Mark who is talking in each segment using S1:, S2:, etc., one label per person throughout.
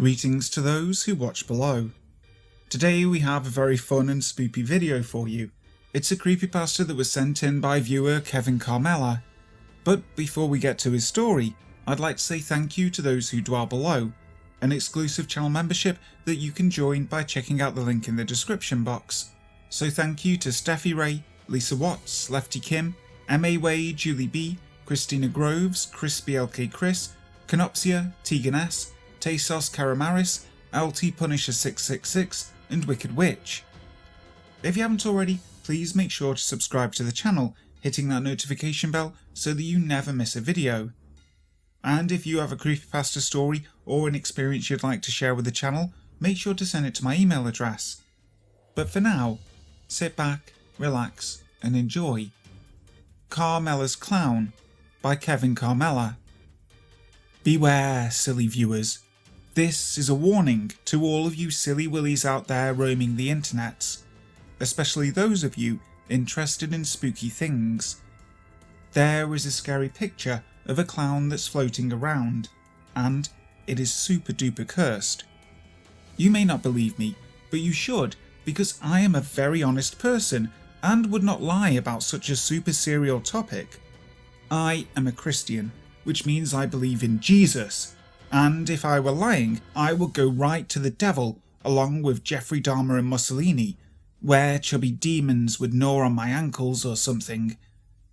S1: Greetings to those who watch below. Today we have a very fun and spoopy video for you. It's a creepypasta that was sent in by viewer Karmellah. But before we get to his story, I'd like to say thank you to those who dwell below, an exclusive channel membership that you can join by checking out the link in the description box. So thank you to Steffi Ray, Lisa Watts, Lefty Kim, M.A. Way, Julie B, Christina Groves, Crispy LK Chris, Canopsia, Tegan S, Tesos Karamaris, LT Punisher 666 and Wicked Witch. If you haven't already, please make sure to subscribe to the channel, hitting that notification bell so that you never miss a video. And if you have a creepypasta story or an experience you'd like to share with the channel, make sure to send it to my email address. But for now, sit back, relax and enjoy. Karmellah's Clown by Karmellah. Beware, silly viewers. This is a warning to all of you silly willies out there roaming the internets, especially those of you interested in spooky things. There is a scary picture of a clown that's floating around, and it is super duper cursed. You may not believe me, but you should, because I am a very honest person and would not lie about such a super serial topic. I am a Christian, which means I believe in Jesus, and if I were lying, I would go right to the devil along with Jeffrey Dahmer and Mussolini, where chubby demons would gnaw on my ankles or something.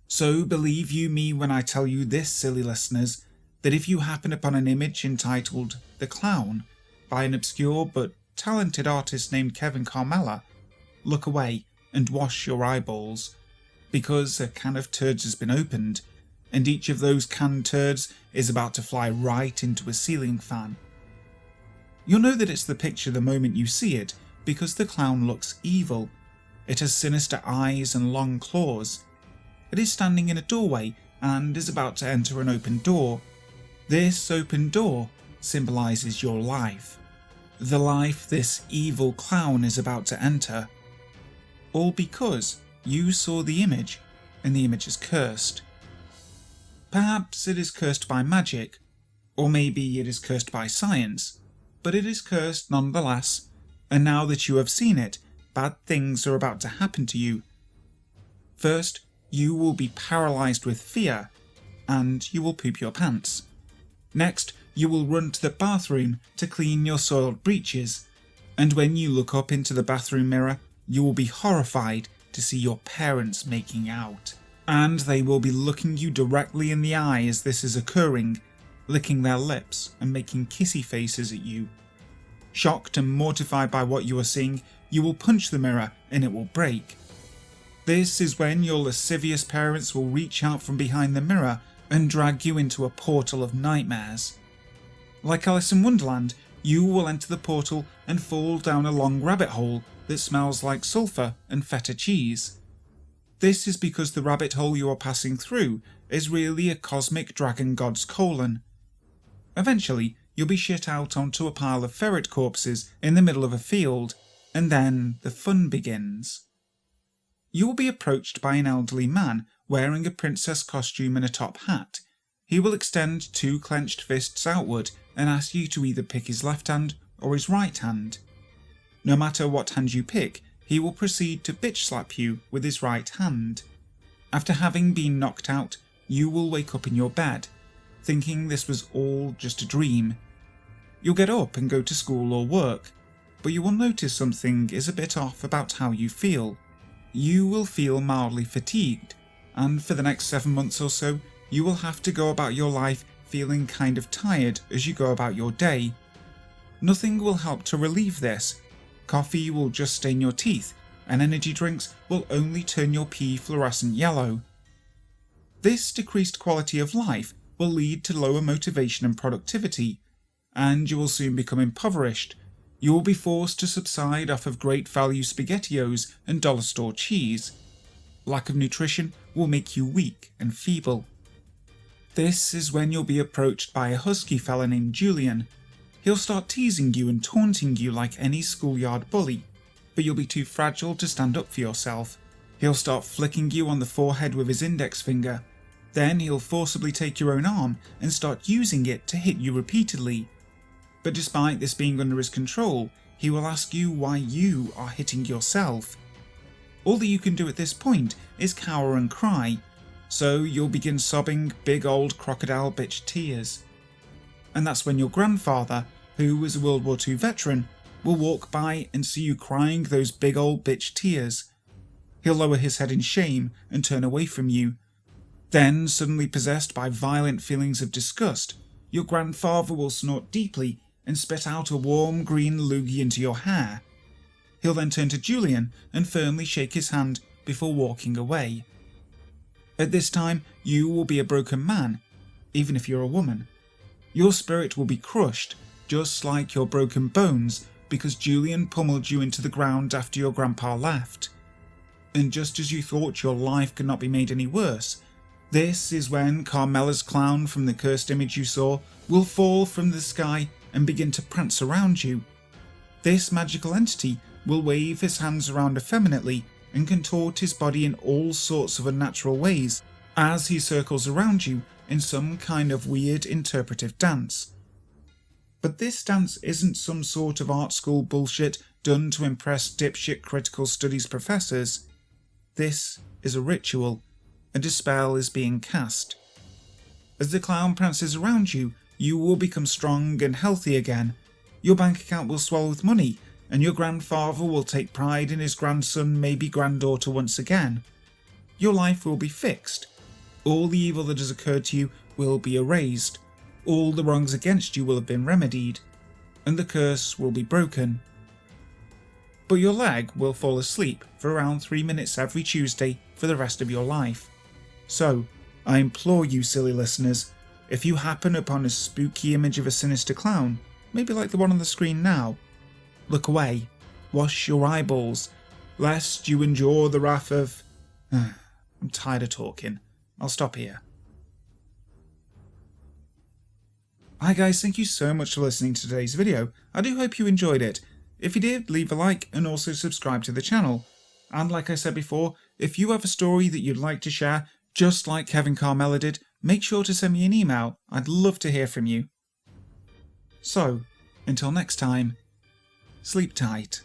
S1: So believe you me when I tell you this, silly listeners, that if you happen upon an image entitled The Clown by an obscure but talented artist named Karmellah, look away and wash your eyeballs, because a can of turds has been opened, and each of those canned turds is about to fly right into a ceiling fan. You'll know that it's the picture the moment you see it, because the clown looks evil. It has sinister eyes and long claws. It is standing in a doorway and is about to enter an open door. This open door symbolises your life. The life this evil clown is about to enter. All because you saw the image and the image is cursed. Perhaps it is cursed by magic, or maybe it is cursed by science, but it is cursed nonetheless, and now that you have seen it, bad things are about to happen to you. First, you will be paralysed with fear, and you will poop your pants. Next, you will run to the bathroom to clean your soiled breeches, and when you look up into the bathroom mirror, you will be horrified to see your parents making out. And they will be looking you directly in the eye as this is occurring, licking their lips and making kissy faces at you. Shocked and mortified by what you are seeing, you will punch the mirror and it will break. This is when your lascivious parents will reach out from behind the mirror and drag you into a portal of nightmares. Like Alice in Wonderland, you will enter the portal and fall down a long rabbit hole that smells like sulphur and feta cheese. This is because the rabbit hole you are passing through is really a cosmic dragon god's colon. Eventually, you'll be shit out onto a pile of ferret corpses in the middle of a field, and then the fun begins. You will be approached by an elderly man wearing a princess costume and a top hat. He will extend two clenched fists outward and ask you to either pick his left hand or his right hand. No matter what hand you pick, he will proceed to bitch slap you with his right hand. After having been knocked out, you will wake up in your bed, thinking this was all just a dream. You'll get up and go to school or work, but you will notice something is a bit off about how you feel. You will feel mildly fatigued, and for the next 7 months or so, you will have to go about your life feeling kind of tired as you go about your day. Nothing will help to relieve this. Coffee will just stain your teeth, and energy drinks will only turn your pee fluorescent yellow. This decreased quality of life will lead to lower motivation and productivity, and you will soon become impoverished. You will be forced to subside off of great value SpaghettiOs and dollar store cheese. Lack of nutrition will make you weak and feeble. This is when you'll be approached by a husky fella named Julian. He'll start teasing you and taunting you like any schoolyard bully, but you'll be too fragile to stand up for yourself. He'll start flicking you on the forehead with his index finger. Then he'll forcibly take your own arm and start using it to hit you repeatedly. But despite this being under his control, he will ask you why you are hitting yourself. All that you can do at this point is cower and cry, so you'll begin sobbing big old crocodile bitch tears. And that's when your grandfather, who was a World War II veteran, will walk by and see you crying those big old bitch tears. He'll lower his head in shame and turn away from you. Then, suddenly possessed by violent feelings of disgust, your grandfather will snort deeply and spit out a warm green loogie into your hair. He'll then turn to Julian and firmly shake his hand before walking away. At this time, you will be a broken man, even if you're a woman. Your spirit will be crushed, just like your broken bones, because Julian pummeled you into the ground after your grandpa left. And just as you thought your life could not be made any worse, this is when Karmelah's clown from the cursed image you saw will fall from the sky and begin to prance around you. This magical entity will wave his hands around effeminately and contort his body in all sorts of unnatural ways as he circles around you in some kind of weird interpretive dance. But this dance isn't some sort of art school bullshit done to impress dipshit critical studies professors. This is a ritual, and a spell is being cast. As the clown prances around you, you will become strong and healthy again. Your bank account will swell with money, and your grandfather will take pride in his grandson, maybe granddaughter once again. Your life will be fixed. All the evil that has occurred to you will be erased. All the wrongs against you will have been remedied, and the curse will be broken. But your leg will fall asleep for around 3 minutes every Tuesday for the rest of your life. So, I implore you silly listeners, if you happen upon a spooky image of a sinister clown, maybe like the one on the screen now, look away, wash your eyeballs, lest you endure the wrath of... I'm tired of talking. I'll stop here. Hi guys, thank you so much for listening to today's video. I do hope you enjoyed it. If you did, leave a like and also subscribe to the channel. And like I said before, if you have a story that you'd like to share, just like Kevin Karmellah did, make sure to send me an email. I'd love to hear from you. So, until next time, sleep tight.